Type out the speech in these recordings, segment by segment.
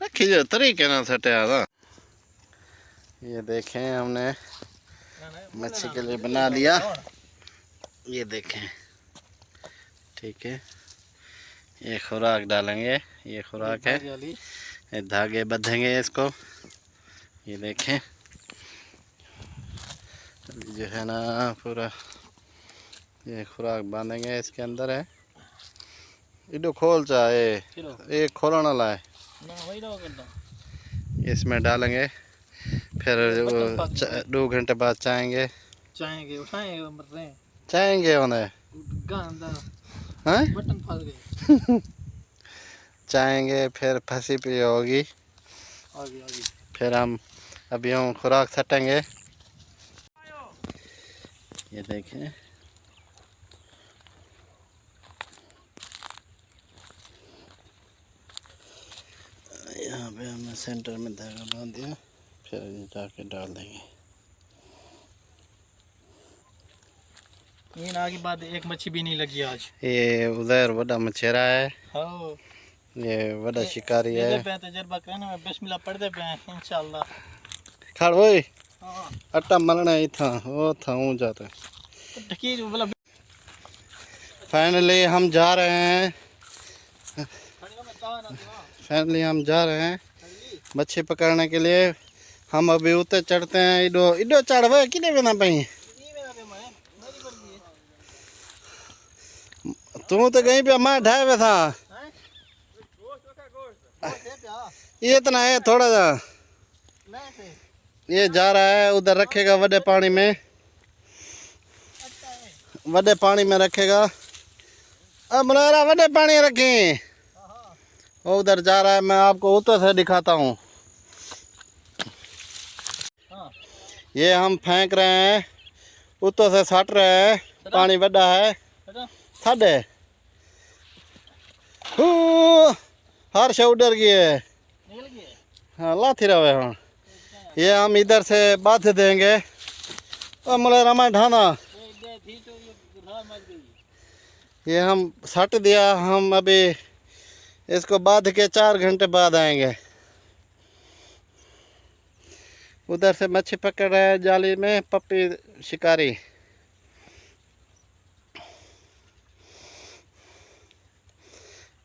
रखी जो तरीके ना सटिया था। ये देखें हमने मच्छी के लिए बना लिया, ये देखें, ठीक है। ये खुराक डालेंगे, ये खुराक है, ये धागे बंधेंगे इसको, ये देखें जो है ना पूरा ये खुराक बांधेंगे इसके अंदर है। इधर खोल चाहे एक खोलने वाला है, इसमें डालेंगे, फिर 2 घंटे बाद चाहेंगे उन्हें चाहेंगे, फिर फंसी पी होगी, फिर हम अभी हम खुराक सटेंगे। ये देखें यहाँ पे हमने सेंटर में धागा बांध दिया, फिर जाके डाल देंगे। इन आगे बाद एक मच्छी भी नहीं लगी आज। ये उधर बड़ा मछेरा है, हाँ ये बड़ा शिकारी है। तजर्बा करने में बिस्मिल्लाह पढ़ते पे हैं इंशाल्लाह। खड़ वही अट्टा मलना ही था, वो था हूँ जाता। फाइनली हम जा रहे हैं, मच्छी पकड़ने के लिए। हम अभी उतर चढ़ते हैं, इडो इडो चढ़वे किने बिना पई तू तो कहीं पे मां ढाए था, ये इतना है थोड़ा सा, ये जा रहा है उधर रखेगा बड़े पानी में, बड़े पानी में रखेगा। अब मलेरा बड़े पानी रखें, वो उधर जा रहा है, मैं आपको उतर से दिखाता हूँ। ये हम फेंक रहे हैं, उतर से सट रहे हैं, पानी बड़ा है साढ़े हर शे उधर गई है, हाँ लाथी रहे हाँ। ये हम इधर से बांध देंगे, और मलेरा में ढाना ये हम सट दिया। हम अभी इसको बांध के 4 घंटे बाद आएंगे। उधर से मच्छी पकड़ रहा है जाली में पप्पी शिकारी।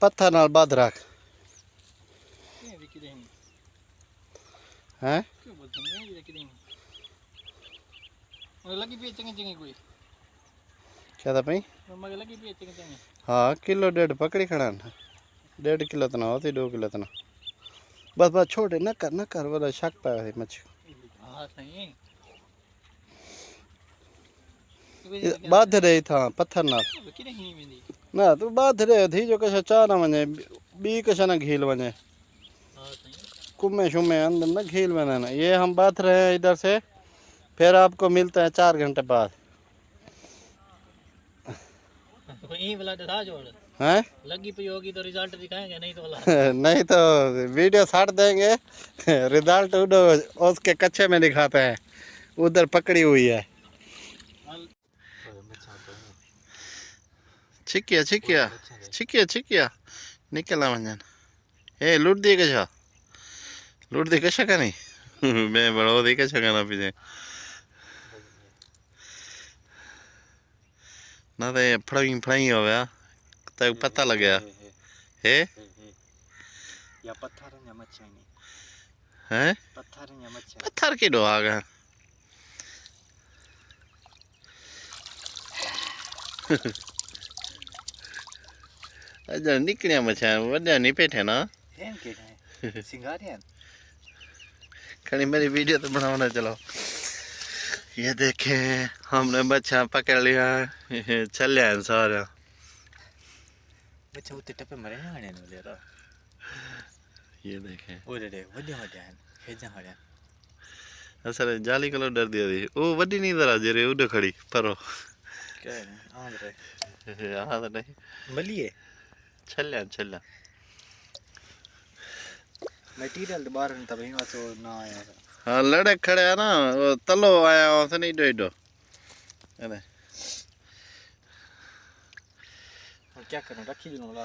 पत्थर नाल बांध रख हैं, क्या था भाई? हाँ किलो 1.5 पकड़ी खड़ा, 1.5 किलो तना होती, 2 किलो तना, बस बस छोटे न कर वाला शक पाया मच्छी बांध रही था पत्थर नाल ना, तू बांध रहे थी जो कशा चाह ना वने बी कशा ना घील वने कुमे शुमे अंदर ना घील वने ना। ये हम बांध रहे हैं इधर से, फिर आपको मिलता है 4 घंटे बाद। हैं लगी पई होगी तो रिजल्ट दिखाएंगे, नहीं तो नहीं तो वीडियो छाट देंगे, रिजल्ट उधर उसके कच्चे में दिखाते हैं, उधर पकड़ी हुई है। छिकिया छिकिया छिकिया छिकिया निकला वंजन ए लूट दी कशा, लूट दी कशा का नहीं मैं बड़ो दी कशा का ना पीछे ना तो फड़ाई फड़ाई हो गया तक पता लग गया है या पत्थर है या मच्छी नहीं हैं, पत्थर है या मच्छी पत्थर की डो आ गया अजर निकलिया मछा वड्या नहीं बैठे ना हैं के हैं सिंगारियन खड़ी मेरी वीडियो तो बनाना। चलो ये देखें हमने बच्चा पकड़ लिया, चल हैं सारा बच्चा उते टपे मरे ना आने ले रहा। ये देखें ओरे रे वड्या वड्या हैं फेजा हड़या असल जाली कलो डर दिया थी वो वड्डी नहीं जरा जेरे उड़ खड़ी परो क्या है आ रहे यहाँ तो नहीं मलिए छल्ला मटेरियल बाहर नहीं तब वहां से ना आया। हाँ लड़क खड़े है ना, वो तलो आया वहां से नहीं डो अरे क्या करना रखी दूँ वाला